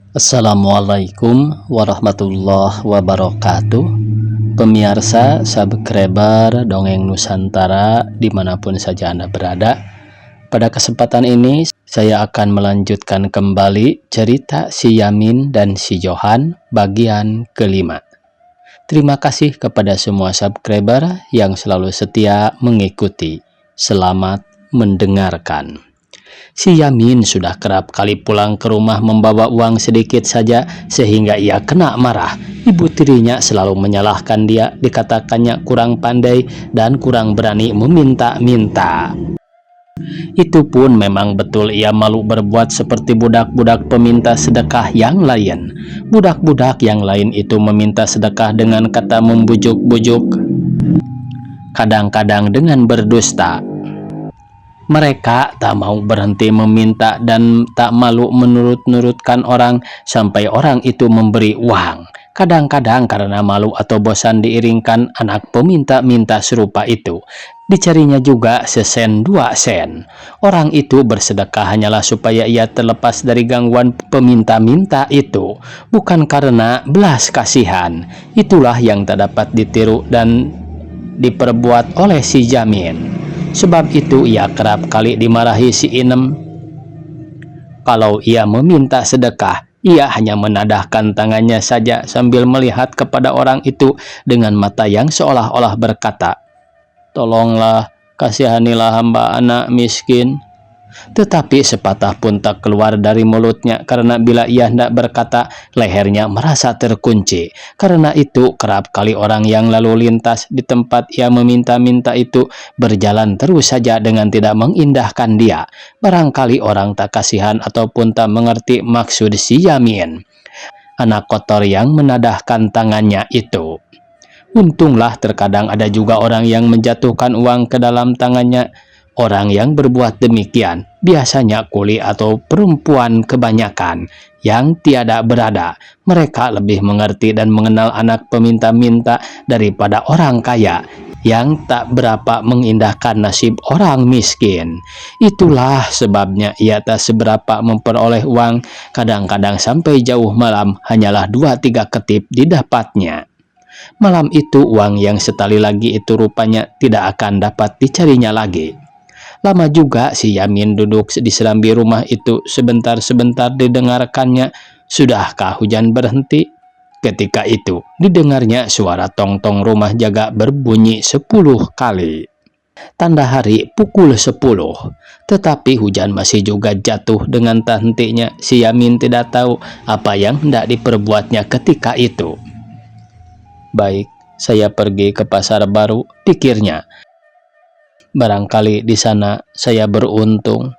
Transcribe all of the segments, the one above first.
Assalamualaikum warahmatullahi wabarakatuh. Pemirsa, subscriber Dongeng Nusantara dimanapun saja Anda berada. Pada kesempatan ini saya akan melanjutkan kembali cerita si Yamin dan si Johan bagian kelima. Terima kasih kepada semua subscriber yang selalu setia mengikuti. Selamat mendengarkan. Si Yamin sudah kerap kali pulang ke rumah membawa uang sedikit saja sehingga ia kena marah. Ibu tirinya selalu menyalahkan dia, dikatakannya kurang pandai dan kurang berani meminta-minta. Itu pun memang betul, ia malu berbuat seperti budak-budak peminta sedekah yang lain. Budak-budak yang lain itu meminta sedekah dengan kata membujuk-bujuk, kadang-kadang dengan berdusta. Mereka tak mau berhenti meminta dan tak malu menurut-nurutkan orang sampai orang itu memberi uang. Kadang-kadang karena malu atau bosan diiringkan anak peminta-minta serupa itu, dicarinya juga sesen 2 sen. Orang itu bersedekah hanyalah supaya ia terlepas dari gangguan peminta-minta itu, bukan karena belas kasihan. Itulah yang tak dapat ditiru dan diperbuat oleh si Jamin. Sebab itu ia kerap kali dimarahi si Inem. Kalau ia meminta sedekah, ia hanya menadahkan tangannya saja sambil melihat kepada orang itu dengan mata yang seolah-olah berkata, "Tolonglah, kasihanilah hamba anak miskin." Tetapi sepatah pun tak keluar dari mulutnya, karena bila ia hendak berkata, lehernya merasa terkunci. Karena itu kerap kali orang yang lalu lintas di tempat ia meminta-minta itu berjalan terus saja dengan tidak mengindahkan dia. Barangkali orang tak kasihan ataupun tak mengerti maksud si Yamin, anak kotor yang menadahkan tangannya itu. Untunglah terkadang ada juga orang yang menjatuhkan uang ke dalam tangannya. Orang yang berbuat demikian biasanya kuli atau perempuan kebanyakan yang tiada berada. Mereka lebih mengerti dan mengenal anak peminta-minta daripada orang kaya yang tak berapa mengindahkan nasib orang miskin. Itulah sebabnya ia tak seberapa memperoleh uang. Kadang-kadang sampai jauh malam hanyalah 2-3 ketip didapatnya. Malam itu uang yang setali lagi itu rupanya tidak akan dapat dicarinya lagi. Lama juga si Yamin duduk di serambi rumah itu, sebentar-sebentar didengarkannya, "Sudahkah hujan berhenti?" Ketika itu didengarnya suara tong-tong rumah jaga berbunyi 10 kali. Tanda hari pukul 10. Tetapi hujan masih juga jatuh dengan tak hentinya. Si Yamin tidak tahu apa yang hendak diperbuatnya ketika itu. "Baik, saya pergi ke pasar baru," pikirnya. "Barangkali di sana saya beruntung."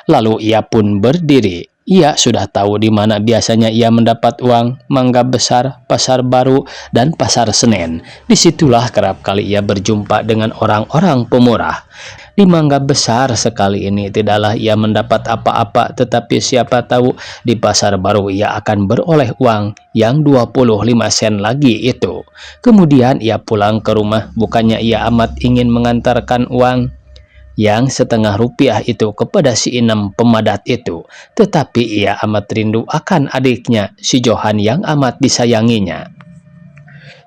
Lalu ia pun berdiri. Ia sudah tahu di mana biasanya ia mendapat uang: Mangga Besar, Pasar Baru, dan Pasar Senen. Disitulah kerap kali ia berjumpa dengan orang-orang pemurah. Di Mangga Besar sekali ini tidaklah ia mendapat apa-apa, tetapi siapa tahu di Pasar Baru ia akan beroleh uang yang 25 sen lagi itu. Kemudian ia pulang ke rumah. Bukannya ia amat ingin mengantarkan uang yang setengah rupiah itu kepada si Inem pemadat itu, tetapi ia amat rindu akan adiknya, si Johan yang amat disayanginya.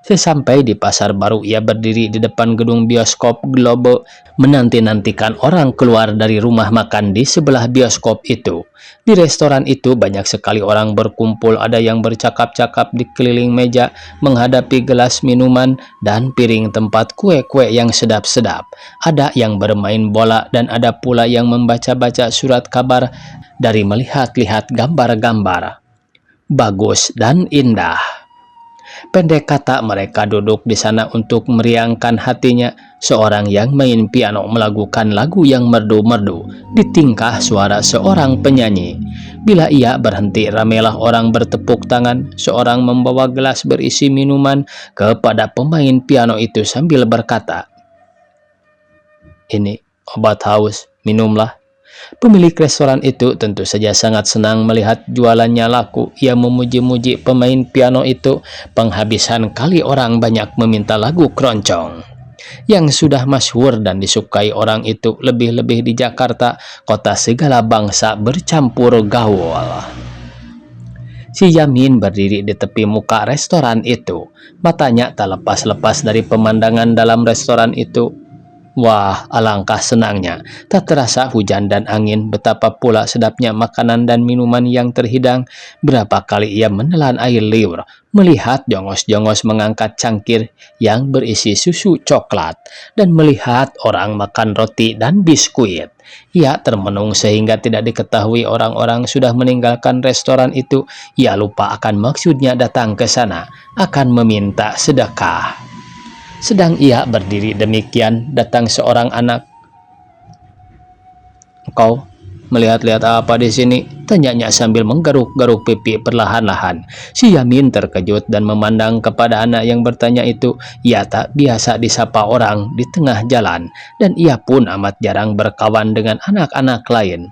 Sesampai di Pasar Baru, ia berdiri di depan gedung bioskop Globo, menanti-nantikan orang keluar dari rumah makan di sebelah bioskop itu. Di restoran itu banyak sekali orang berkumpul, ada yang bercakap-cakap di keliling meja menghadapi gelas minuman dan piring tempat kue-kue yang sedap-sedap. Ada yang bermain bola dan ada pula yang membaca-baca surat kabar dari melihat-lihat gambar-gambar bagus dan indah. Pendek kata, mereka duduk di sana untuk meriangkan hatinya. Seorang yang main piano melakukan lagu yang merdu-merdu, ditingkah suara seorang penyanyi. Bila ia berhenti, ramailah orang bertepuk tangan. Seorang membawa gelas berisi minuman kepada pemain piano itu sambil berkata, "Ini obat haus, minumlah." Pemilik restoran itu tentu saja sangat senang melihat jualannya laku. Ia memuji-muji pemain piano itu. Penghabisan kali orang banyak meminta lagu keroncong yang sudah masyhur dan disukai orang itu, lebih-lebih di Jakarta, kota segala bangsa bercampur gaul. Si Yamin berdiri di tepi muka restoran itu. Matanya tak lepas-lepas dari pemandangan dalam restoran itu. Wah, alangkah senangnya. Tak terasa hujan dan angin, betapa pula sedapnya makanan dan minuman yang terhidang. Berapa kali ia menelan air liur, melihat jongos-jongos mengangkat cangkir yang berisi susu coklat, dan melihat orang makan roti dan biskuit. Ia termenung sehingga tidak diketahui orang-orang sudah meninggalkan restoran itu. Ia lupa akan maksudnya datang ke sana, akan meminta sedekah. Sedang ia berdiri demikian, datang seorang anak. "Engkau melihat-lihat apa di sini?" tanyanya sambil menggaruk-garuk pipi perlahan-lahan. Si Yamin terkejut dan memandang kepada anak yang bertanya itu. Ia tak biasa disapa orang di tengah jalan, dan ia pun amat jarang berkawan dengan anak-anak lain.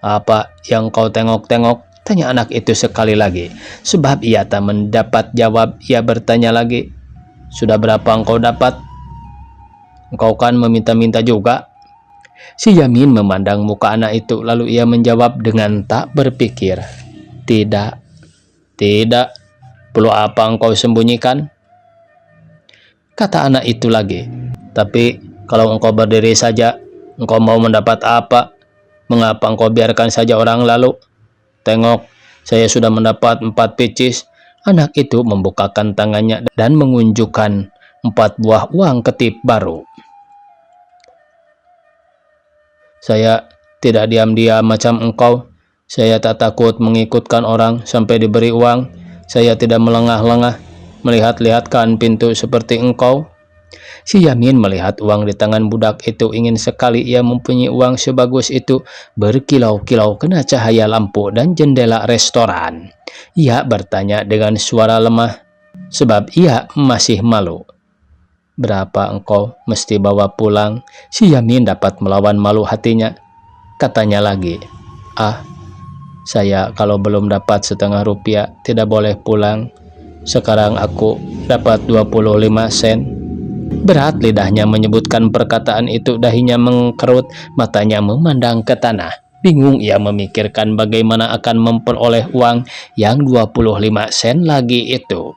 "Apa yang kau tengok-tengok?" tanya anak itu sekali lagi. Sebab ia tak mendapat jawab, ia bertanya lagi. "Sudah berapa engkau dapat? Engkau kan meminta-minta juga." Si Yamin memandang muka anak itu, lalu ia menjawab dengan tak berpikir. "Tidak, tidak. Perlu apa engkau sembunyikan?" Kata anak itu lagi. "Tapi kalau engkau berdiri saja, engkau mau mendapat apa? Mengapa engkau biarkan saja orang lalu? Tengok, saya sudah mendapat 4 picis." Anak itu membukakan tangannya dan mengunjukkan 4 buah uang ketip baru. "Saya tidak diam-diam macam engkau. Saya tak takut mengikutkan orang sampai diberi uang. Saya tidak melengah-lengah melihat-lihatkan pintu seperti engkau." Si Yamin melihat uang di tangan budak itu. Ingin sekali ia mempunyai uang sebagus itu. Berkilau-kilau kena cahaya lampu dan jendela restoran. Ia bertanya dengan suara lemah, sebab ia masih malu. "Berapa engkau mesti bawa pulang?" Si Yamin dapat melawan malu hatinya. Katanya lagi, "Saya kalau belum dapat setengah rupiah tidak boleh pulang. Sekarang aku dapat 25 sen. Berat lidahnya menyebutkan perkataan itu, dahinya mengkerut, matanya memandang ke tanah. Bingung ia memikirkan bagaimana akan memperoleh uang yang 25 sen lagi itu.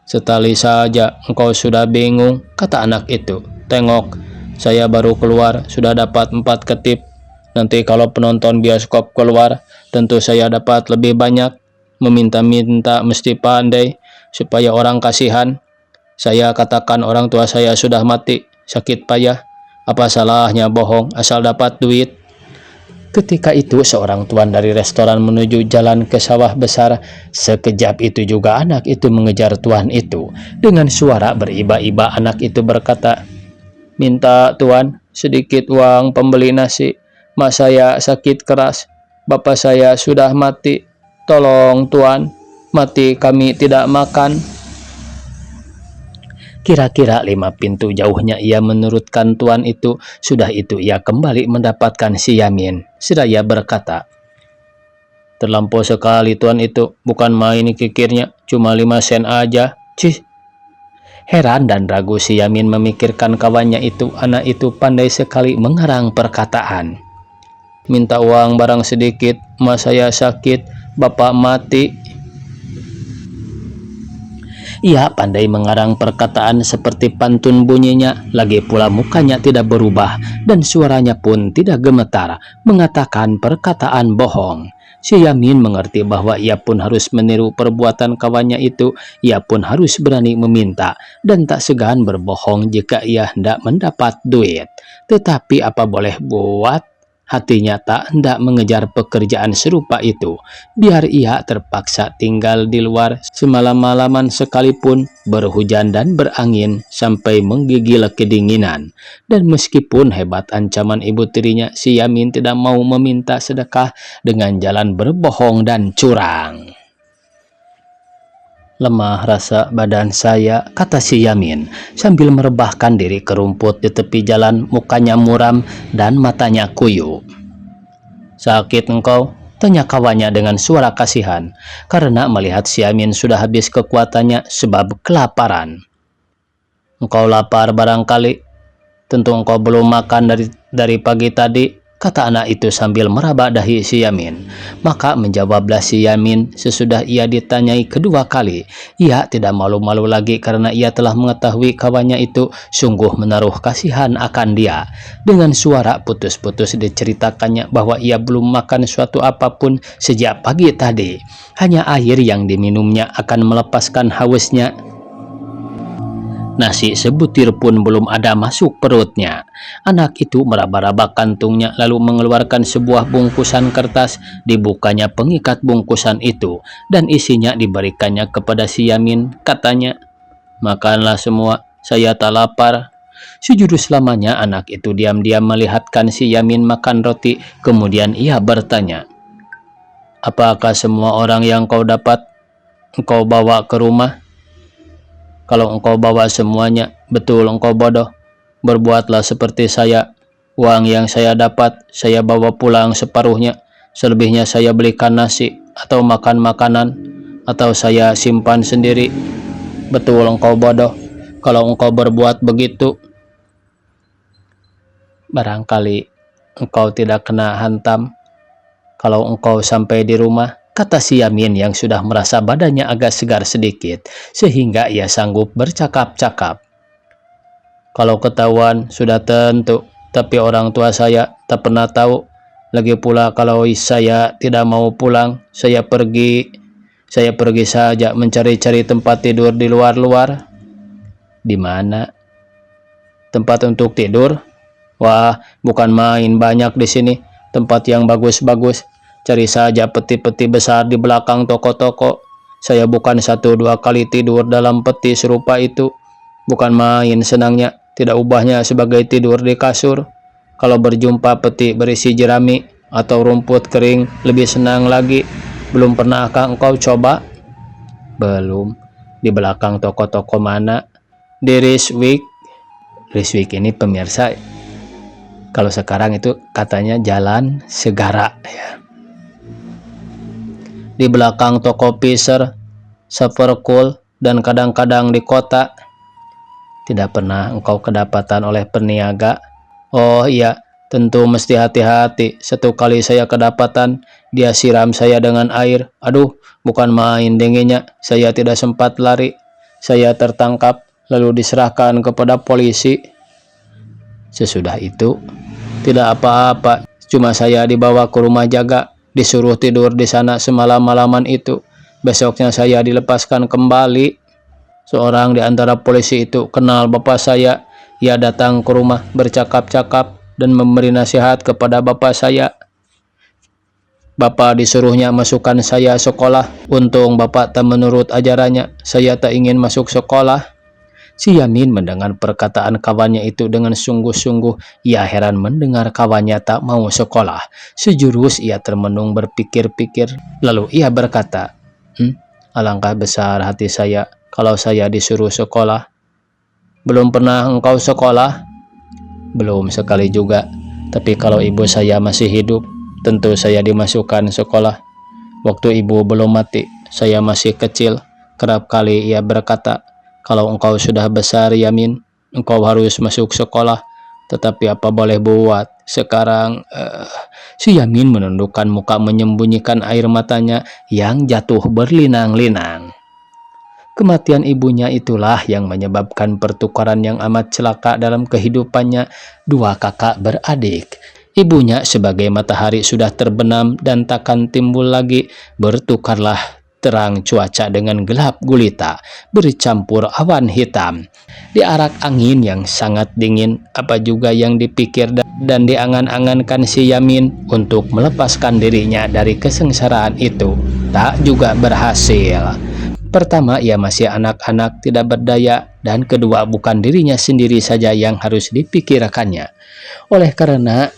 "Setali saja engkau sudah bingung," kata anak itu. "Tengok, saya baru keluar sudah dapat 4 ketip. Nanti kalau penonton bioskop keluar, tentu saya dapat lebih banyak. Meminta-minta mesti pandai supaya orang kasihan. Saya katakan orang tua saya sudah mati, sakit payah. Apa salahnya bohong asal dapat duit?" Ketika itu seorang tuan dari restoran menuju jalan ke sawah besar. Sekejap itu juga anak itu mengejar tuan itu. Dengan suara beriba-iba anak itu berkata, "Minta tuan sedikit uang pembeli nasi. Mak saya sakit keras. Bapak saya sudah mati. Tolong tuan, mati kami tidak makan." Kira-kira 5 pintu jauhnya ia menurutkan tuan itu. Sudah itu ia kembali mendapatkan si Yamin. Seraya berkata, "Terlampau sekali tuan itu, bukan main kikirnya, cuma 5 sen aja." Cih. Heran dan ragu si Yamin memikirkan kawannya itu. Anak itu pandai sekali mengarang perkataan. "Minta uang barang sedikit, emak saya sakit, bapak mati." Ia pandai mengarang perkataan seperti pantun bunyinya. Lagi pula mukanya tidak berubah dan suaranya pun tidak gemetar mengatakan perkataan bohong. Si Yamin mengerti bahwa ia pun harus meniru perbuatan kawannya itu. Ia pun harus berani meminta dan tak segan berbohong jika ia hendak mendapat duit. Tetapi apa boleh buat? Hatinya tak hendak mengejar pekerjaan serupa itu. Biar ia terpaksa tinggal di luar semalam-malaman sekalipun, berhujan dan berangin sampai menggigil kedinginan. Dan meskipun hebat ancaman ibu tirinya, si Yamin tidak mau meminta sedekah dengan jalan berbohong dan curang. "Lemah rasa badan saya," kata si Yamin sambil merebahkan diri ke rumput di tepi jalan. Mukanya muram dan matanya kuyu. "Sakit engkau?" tanya kawannya dengan suara kasihan, karena melihat si Yamin sudah habis kekuatannya sebab kelaparan. "Engkau lapar barangkali. Tentu engkau belum makan dari pagi tadi," kata anak itu sambil meraba dahi si Yamin. Maka menjawablah si Yamin sesudah ia ditanyai kedua kali. Ia tidak malu-malu lagi karena ia telah mengetahui kawannya itu sungguh menaruh kasihan akan dia. Dengan suara putus-putus diceritakannya bahwa ia belum makan suatu apapun sejak pagi tadi. Hanya air yang diminumnya akan melepaskan hausnya. Nasi sebutir pun belum ada masuk perutnya. Anak itu meraba-raba kantungnya lalu mengeluarkan sebuah bungkusan kertas. Dibukanya pengikat bungkusan itu dan isinya diberikannya kepada si Yamin. Katanya, "Makanlah semua, saya tak lapar." Sejurus lamanya anak itu diam-diam melihatkan si Yamin makan roti. Kemudian ia bertanya, "Apakah semua orang yang kau dapat engkau bawa ke rumah? Kalau engkau bawa semuanya, betul engkau bodoh. Berbuatlah seperti saya. Uang yang saya dapat, saya bawa pulang separuhnya. Selebihnya saya belikan nasi atau makan makanan, atau saya simpan sendiri. Betul engkau bodoh. Kalau engkau berbuat begitu, barangkali engkau tidak kena hantam kalau engkau sampai di rumah," kata si Yamin yang sudah merasa badannya agak segar sedikit, sehingga ia sanggup bercakap-cakap. "Kalau ketahuan sudah tentu, tapi orang tua saya tak pernah tahu. Lagi pula kalau saya tidak mau pulang, saya pergi saja mencari-cari tempat tidur di luar-luar." "Di mana?" "Tempat untuk tidur? Wah, bukan main, banyak di sini tempat yang bagus-bagus. Cari saja peti-peti besar di belakang toko-toko. Saya bukan 1-2 kali tidur dalam peti serupa itu. Bukan main senangnya, tidak ubahnya sebagai tidur di kasur. Kalau berjumpa peti berisi jerami atau rumput kering, lebih senang lagi. Belum pernahkah engkau coba?" "Belum." "Di belakang toko-toko mana?" "Di Rijswijk." Rijswijk ini pemirsa, kalau sekarang itu katanya Jalan Segara ya. "Di belakang toko Pisser, Saverkool, dan kadang-kadang di kota." "Tidak pernah engkau kedapatan oleh peniaga?" "Oh iya, tentu mesti hati-hati. Satu kali saya kedapatan, dia siram saya dengan air. Aduh, bukan main dinginnya. Saya tidak sempat lari. Saya tertangkap lalu diserahkan kepada polisi. Sesudah itu, tidak apa-apa. Cuma saya dibawa ke rumah jaga, disuruh tidur di sana semalam-malaman itu. Besoknya saya dilepaskan kembali. Seorang di antara polisi itu kenal bapak saya. Ia datang ke rumah, bercakap-cakap, dan memberi nasihat kepada bapak saya. Bapak disuruhnya masukkan saya sekolah. Untung bapak tak menurut ajarannya. Saya tak ingin masuk sekolah." Si Yamin mendengar perkataan kawannya itu dengan sungguh-sungguh. Ia heran mendengar kawannya tak mau sekolah. Sejurus ia termenung berpikir-pikir. Lalu ia berkata, "Alangkah besar hati saya kalau saya disuruh sekolah." "Belum pernah engkau sekolah?" "Belum sekali juga. Tapi kalau ibu saya masih hidup, tentu saya dimasukkan sekolah. Waktu ibu belum mati, saya masih kecil. Kerap kali ia berkata, 'Kalau engkau sudah besar, Yamin, engkau harus masuk sekolah.' Tetapi apa boleh buat, sekarang..." Si Yamin menundukkan muka menyembunyikan air matanya yang jatuh berlinang-linang. Kematian ibunya itulah yang menyebabkan pertukaran yang amat celaka dalam kehidupannya. Dua kakak beradik. Ibunya sebagai matahari sudah terbenam dan takkan timbul lagi. Bertukarlah terang cuaca dengan gelap gulita, bercampur awan hitam. Diarak angin yang sangat dingin, apa juga yang dipikir dan diangan-angankan si Yamin untuk melepaskan dirinya dari kesengsaraan itu, tak juga berhasil. Pertama, ia masih anak-anak tidak berdaya, dan kedua, bukan dirinya sendiri saja yang harus dipikirkannya. Oleh karena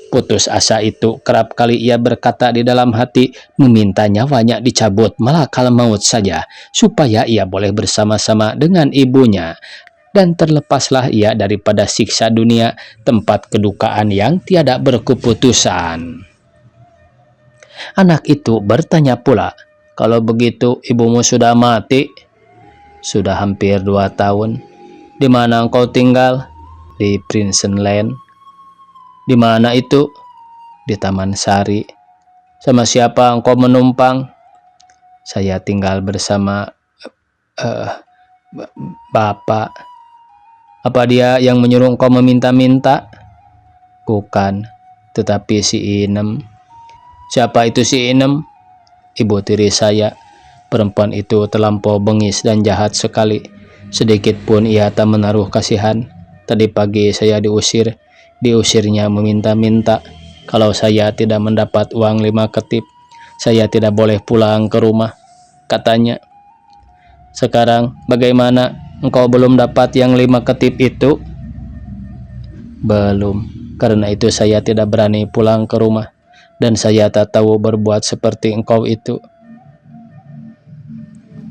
putus asa itu, kerap kali ia berkata di dalam hati, meminta nyawanya dicabut malakal maut saja, supaya ia boleh bersama-sama dengan ibunya. Dan terlepaslah ia daripada siksa dunia, tempat kedukaan yang tiada berkeputusan. Anak itu bertanya pula, "Kalau begitu ibumu sudah mati?" "Sudah hampir 2 tahun." "Di mana engkau tinggal?" "Di Prinsenland." Di mana itu? Di Taman Sari. Sama siapa engkau menumpang? Saya tinggal bersama eh, Bapak. Apa dia yang menyuruh engkau meminta-minta? Bukan, tetapi si Inem. Siapa itu si Inem? Ibu tiri saya. Perempuan itu terlampau bengis dan jahat sekali. Sedikit pun ia tak menaruh kasihan. Tadi pagi saya diusirnya meminta-minta. Kalau saya tidak mendapat uang 5 ketip, saya tidak boleh pulang ke rumah, katanya. Sekarang bagaimana? Engkau belum dapat yang 5 ketip itu? Belum. Karena itu saya tidak berani pulang ke rumah. Dan saya tak tahu berbuat seperti engkau itu.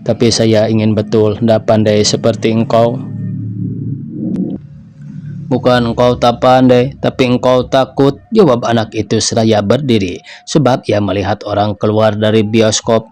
Tapi saya ingin betul tidak pandai seperti engkau. Bukan engkau tak pandai, tapi engkau takut, jawab anak itu seraya berdiri, sebab ia melihat orang keluar dari bioskop.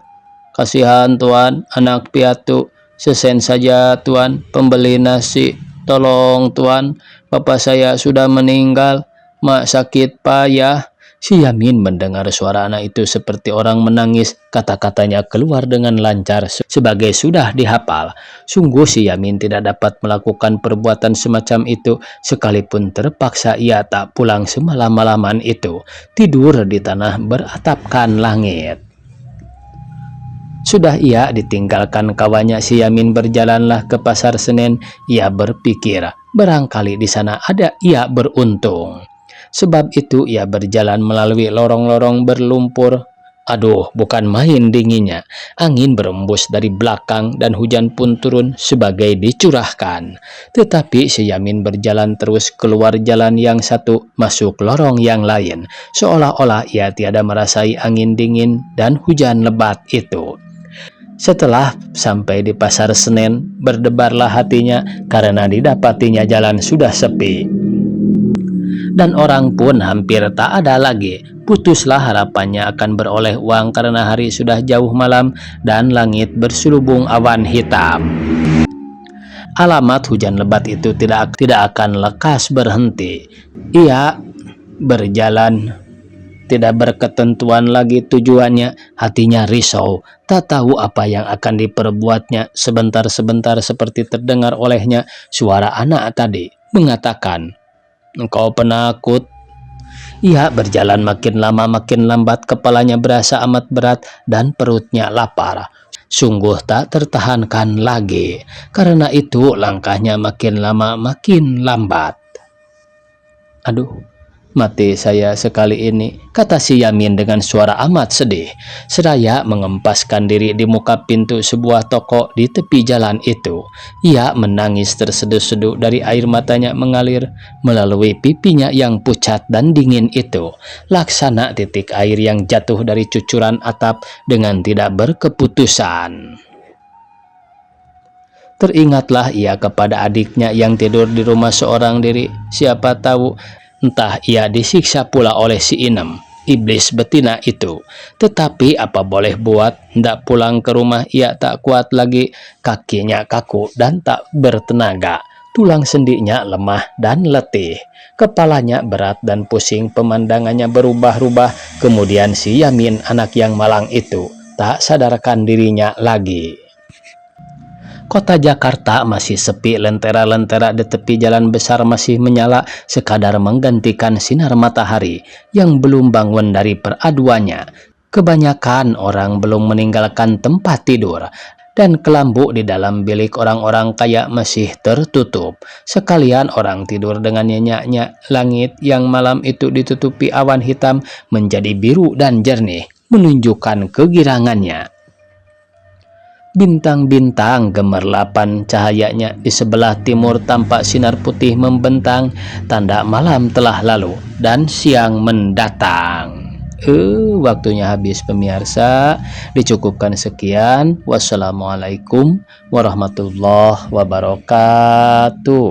Kasihan tuan, anak piatu, sesen saja tuan, pembeli nasi. Tolong tuan, bapak saya sudah meninggal, mak sakit payah. Si Yamin mendengar suara anak itu seperti orang menangis. Kata-katanya keluar dengan lancar sebagai sudah dihafal. Sungguh si Yamin tidak dapat melakukan perbuatan semacam itu. Sekalipun terpaksa ia tak pulang semalam-malaman itu. Tidur di tanah beratapkan langit. Sudah ia ditinggalkan kawannya, si Yamin berjalanlah ke Pasar Senen. Ia berpikir, barangkali di sana ada ia beruntung. Sebab itu ia berjalan melalui lorong-lorong berlumpur. Aduh, bukan main dinginnya. Angin berembus dari belakang dan hujan pun turun sebagai dicurahkan. Tetapi si Yamin berjalan terus keluar jalan yang satu, masuk lorong yang lain. Seolah-olah ia tiada merasai angin dingin dan hujan lebat itu. Setelah sampai di Pasar Senen, berdebarlah hatinya karena didapatinya jalan sudah sepi. Dan orang pun hampir tak ada lagi. Putuslah harapannya akan beroleh uang karena hari sudah jauh malam dan langit berselubung awan hitam. Alamat hujan lebat itu tidak akan lekas berhenti. Ia berjalan tidak berketentuan lagi tujuannya. Hatinya risau, tak tahu apa yang akan diperbuatnya. Sebentar-sebentar seperti terdengar olehnya suara anak tadi mengatakan, "Engkau penakut." Ia berjalan makin lama makin lambat, kepalanya berasa amat berat dan perutnya lapar. Sungguh tak tertahankan lagi. Karena itu langkahnya makin lama makin lambat. Aduh, mati saya sekali ini, kata si Yamin dengan suara amat sedih, seraya mengempaskan diri di muka pintu sebuah toko di tepi jalan itu. Ia menangis terseduh-seduh, dari air matanya mengalir melalui pipinya yang pucat dan dingin itu, laksana titik air yang jatuh dari cucuran atap dengan tidak berkeputusan. Teringatlah ia kepada adiknya yang tidur di rumah seorang diri. Siapa tahu entah ia disiksa pula oleh si Inem, iblis betina itu. Tetapi apa boleh buat, hendak pulang ke rumah ia tak kuat lagi. Kakinya kaku dan tak bertenaga, tulang sendinya lemah dan letih, kepalanya berat dan pusing, pemandangannya berubah-ubah. Kemudian si Yamin, anak yang malang itu, tak sadarkan dirinya lagi. Kota Jakarta masih sepi, lentera-lentera di tepi jalan besar masih menyala sekadar menggantikan sinar matahari yang belum bangun dari peraduannya. Kebanyakan orang belum meninggalkan tempat tidur, dan kelambu di dalam bilik orang-orang kaya masih tertutup. Sekalian orang tidur dengan nyenyak-nyenyak. Langit yang malam itu ditutupi awan hitam menjadi biru dan jernih, menunjukkan kegirangannya. Bintang-bintang gemerlapan cahayanya. Di sebelah timur tampak sinar putih membentang, tanda malam telah lalu dan siang mendatang. Waktunya habis pemirsa. Dicukupkan sekian. Wassalamualaikum warahmatullahi wabarakatuh.